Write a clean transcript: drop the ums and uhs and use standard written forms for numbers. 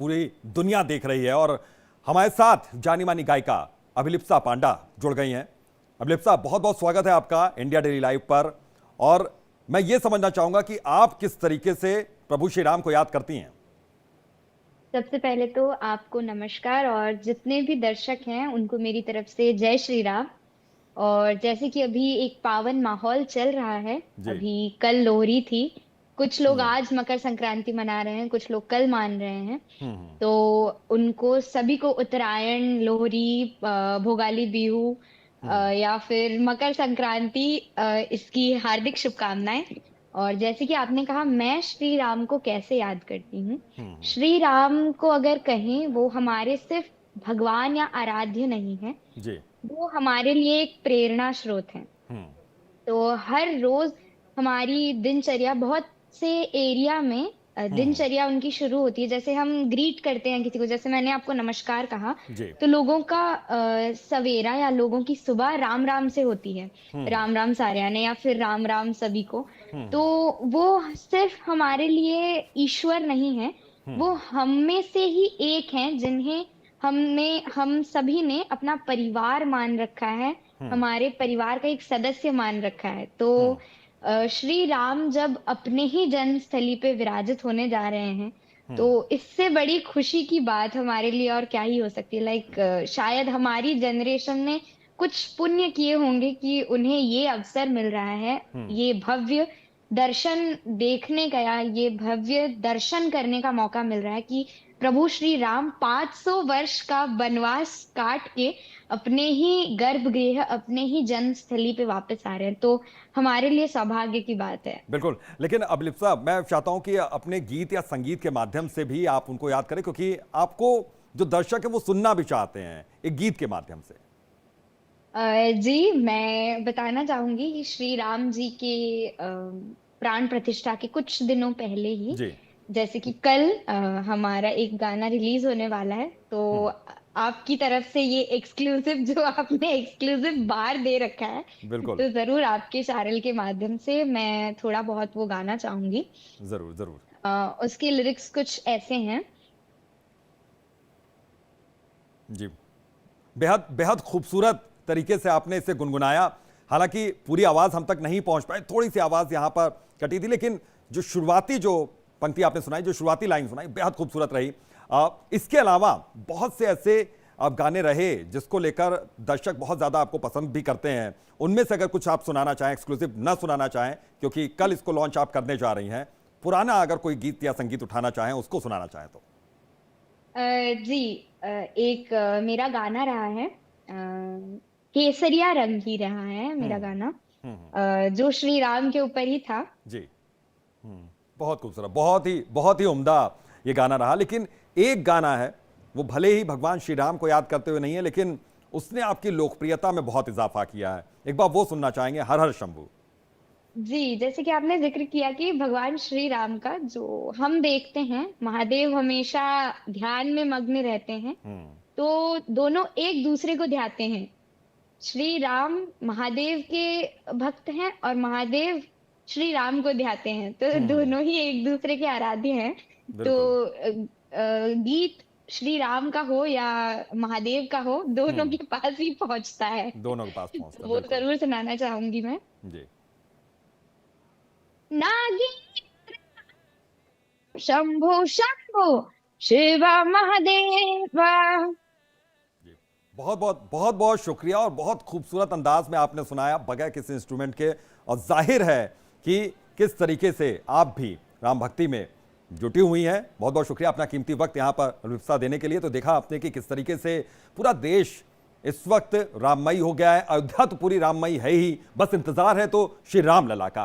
पूरी दुनिया देख रही है और हमारे साथ जानी मानी गायिका अभिलिप्सा पांडा जुड़ गई हैं। अभिलिप्सा, बहुत बहुत स्वागत है आपका इंडिया डेली लाइव पर। और मैं ये समझना चाहूंगा कि आप किस तरीके से प्रभु श्री राम को याद करती हैं। सबसे पहले तो आपको नमस्कार और जितने भी दर्शक हैं उनको मेरी तरफ से जय श्री राम। और जैसे कि अभी एक पावन माहौल चल रहा है, जी। अभी कल लोहरी थी। कुछ लोग हम्म। आज मकर संक्रांति मना रहे हैं, कुछ लोग कल मान रहे हैं। हम्म। तो उनको सभी को उत्तरायण, लोहरी, भोगाली बिहू हम्म। या फिर मकर संक्रांति, इसकी हार्दिक शुभकामनाएं। और जैसे कि आपने कहा, मैं श्री राम को कैसे याद करती हूँ। हम्म। श्री राम को अगर कहें, वो हमारे सिर्फ भगवान या आराध्य नहीं है, जी। वो हमारे लिए एक प्रेरणा स्रोत है। हम्म। तो हर रोज हमारी दिनचर्या, बहुत से एरिया में हम्म। दिनचर्या उनकी शुरू होती है। जैसे हम ग्रीट करते हैं किसी को, जैसे मैंने आपको नमस्कार कहा, जी। तो लोगों का सवेरा या लोगों की सुबह राम राम से होती है। हम्म। राम राम सार्याने या फिर राम राम सभी को। तो हम्म। वो सिर्फ हमारे लिए ईश्वर नहीं है, वो हम्म। हम में से ही एक हैं जिन्हें हम सभी ने अपना परिवार मान रखा है, हम्म। हमारे परिवार का एक सदस्य मान रखा है। तो हम्म। श्री राम जब अपने ही जन्मस्थली पे विराजित होने जा रहे हैं, तो हम्म। इससे बड़ी खुशी की बात हमारे लिए और क्या ही हो सकती है। शायद हमारी जनरेशन ने कुछ पुण्य किए होंगे कि उन्हें ये अवसर मिल रहा है, हम्म। ये भव्य दर्शन देखने का या ये भव्य दर्शन करने का मौका मिल रहा है कि प्रभु श्री राम 500 वर्ष का वनवास काट के अपने ही गर्भगृह, अपने ही जन्मस्थली पे वापस आ रहे हैं। तो हमारे लिए सौभाग्य की बात है। बिल्कुल। लेकिन अभिलिप्सा, मैं चाहता हूं कि अपने गीत या संगीत के माध्यम से भी आप उनको याद करें, क्योंकि आपको जो दर्शक है वो सुनना भी चाहते हैं एक गीत के माध्यम से। जी, मैं बताना चाहूंगी कि श्री राम जी के प्राण प्रतिष्ठा के कुछ दिनों पहले ही, जी। जैसे कि कल हमारा एक गाना रिलीज होने वाला है। तो हम्म। आपकी तरफ से ये एक्सक्लूसिव, जो आपने एक्सक्लूसिव बार दे रखा है, बिल्कुल। तो जरूर आपके चैनल के माध्यम से मैं थोड़ा बहुत वो गाना चाहूंगी। जरूर जरूर। उसके लिरिक्स कुछ ऐसे हैं। जी। बेहद बेहद खूबसूरत तरीके से आपने इसे गुनगुनाया। हालांकि पूरी आवाज हम तक नहीं पहुंच पाई, थोड़ी सी आवाज यहां पर कटी थी, लेकिन जो शुरुआती जो पंक्ति आपने सुनाई, जो शुरुआती लाइन सुनाई, बेहद खूबसूरत रही। इसके अलावा बहुत से ऐसे आप गाने रहे जिसको लेकर दर्शक बहुत ज्यादा आपको पसंद भी करते हैं। उनमें से अगर कुछ आप सुनाना चाहें, एक्सक्लूसिव ना सुनाना चाहें क्योंकि कल इसको लॉन्च आप करने जा रही हैं, पुराना अगर कोई गीत या संगीत उठाना चाहें, उसको सुनाना चाहें तो। जी, एक मेरा गाना रहा है, केसरिया रंग ही रहा है मेरा हम्म। गाना, हम्म। जो श्री राम के ऊपर ही था। जी। हम्म। बहुत खूबसूरत, बहुत ही उम्दा ये गाना रहा। लेकिन एक गाना है, वो भले ही भगवान श्री राम को याद करते हुए नहीं है, लेकिन उसने आपकी लोकप्रियता में बहुत इजाफा किया है। एक बार वो सुनना चाहेंगे, हर हर शंभू। जी, जैसे कि आपने जिक्र किया कि भगवान श्री राम का जो हम देखते हैं, महादेव हमेशा ध्यान में मग्न रहते हैं। हम्म। तो दोनों एक दूसरे को ध्याते हैं। श्री राम महादेव के भक्त हैं और महादेव श्री राम को ध्याते हैं, तो हम्म। दोनों ही एक दूसरे के आराध्य हैं। तो बिल्कुल। गीत श्री राम का हो या महादेव का हो, दोनों हम्म। के पास ही पहुंचता है। दोनों के पास पहुंचता है, वो बिल्कुल। जरूर सुनाना चाहूंगी मैं। जी। नागी शंभो शंभो शिव महादेवा। जी। बहुत बहुत बहुत बहुत शुक्रिया, और बहुत खूबसूरत अंदाज में आपने सुनाया बगैर किसी इंस्ट्रूमेंट के। और जाहिर है कि किस तरीके से आप भी राम भक्ति में जुटी हुई हैं। बहुत बहुत शुक्रिया अपना कीमती वक्त यहाँ पर अभिलिप्सा देने के लिए। तो देखा आपने कि किस तरीके से पूरा देश इस वक्त राममयी हो गया है। अयोध्या तो पूरी राममयी है ही, बस इंतजार है तो श्री राम लला का।